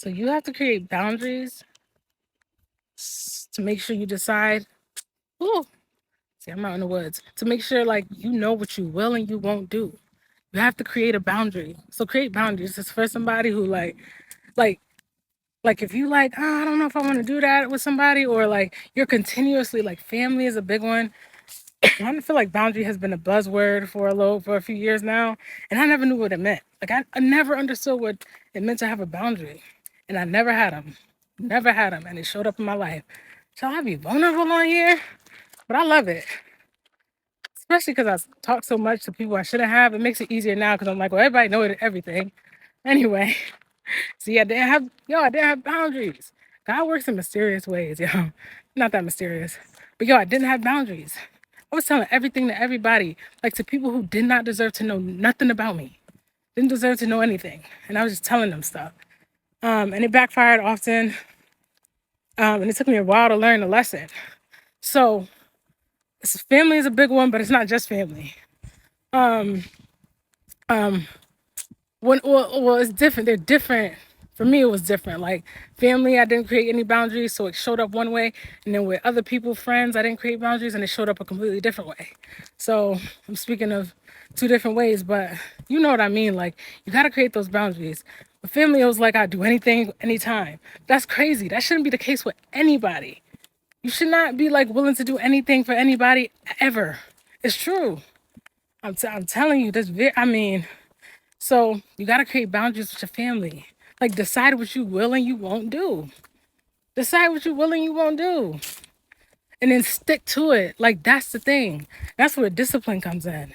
So you have to create boundaries to make sure you decide. Ooh, see, I'm out in the woods. To make sure like you know what you will and you won't do. You have to create a boundary. So create boundaries. It's for somebody who like like if you like, oh, I don't know if I want to do that with somebody, or like you're continuously like family is a big one. I feel like boundary has been a buzzword for a few years now, and I never knew what it meant. Like I never understood what it meant to have a boundary, and I never had them, and it showed up in my life. Shall I be vulnerable on here? But I love it, especially because I talk so much to people I shouldn't have. It makes it easier now because I'm like, well, everybody knows everything. Anyway, see, I didn't have boundaries. God works in mysterious ways, yo. Not that mysterious, but yo, I didn't have boundaries. I was telling everything to everybody, like to people who did not deserve to know nothing about me, didn't deserve to know anything, and I was just telling them stuff. And it backfired often, and it took me a while to learn the lesson. So, family is a big one, but it's not just family. Um, um, well, it's different. They're different. For me, it was different. Like family, I didn't create any boundaries, so it showed up one way. And then with other people, friends, I didn't create boundaries, and it showed up a completely different way. So I'm speaking of two different ways, but you know what I mean. Like you got to create those boundaries. With family, it was like I do anything, anytime. That's crazy. That shouldn't be the case with anybody. You should not be like willing to do anything for anybody ever. It's true. I'm telling you this. So you got to create boundaries with your family. Like decide what you will and you won't do. Decide what you will and you won't do. And then stick to it. Like that's the thing. That's where discipline comes in.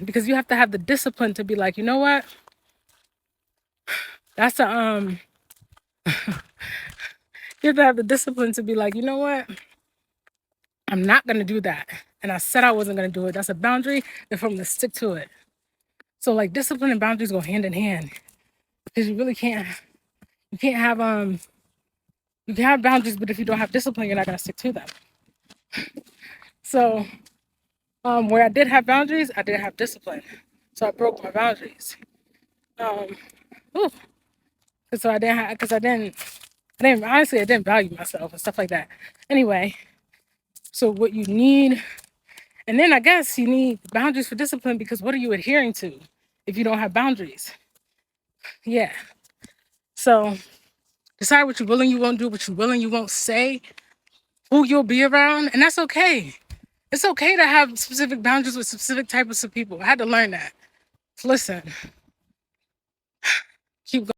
Because you have to have the discipline to be like, you know what? That's a you have to have the discipline to be like, you know what? I'm not gonna do that. And I said I wasn't gonna do it. That's a boundary. If I'm gonna stick to it. So like discipline and boundaries go hand in hand. Because you can't have you can have boundaries, but if you don't have discipline, you're not gonna stick to them. So where I did have boundaries, I didn't have discipline. So I broke my boundaries. Um, ooh, so I didn't honestly, I didn't value myself and stuff like that. Anyway, so what you need, and then I guess you need boundaries for discipline because what are you adhering to if you don't have boundaries? Yeah. So decide what you will and you won't do, what you will and you won't say, who you'll be around, and that's okay. It's okay to have specific boundaries with specific types of people. I had to learn that. Listen,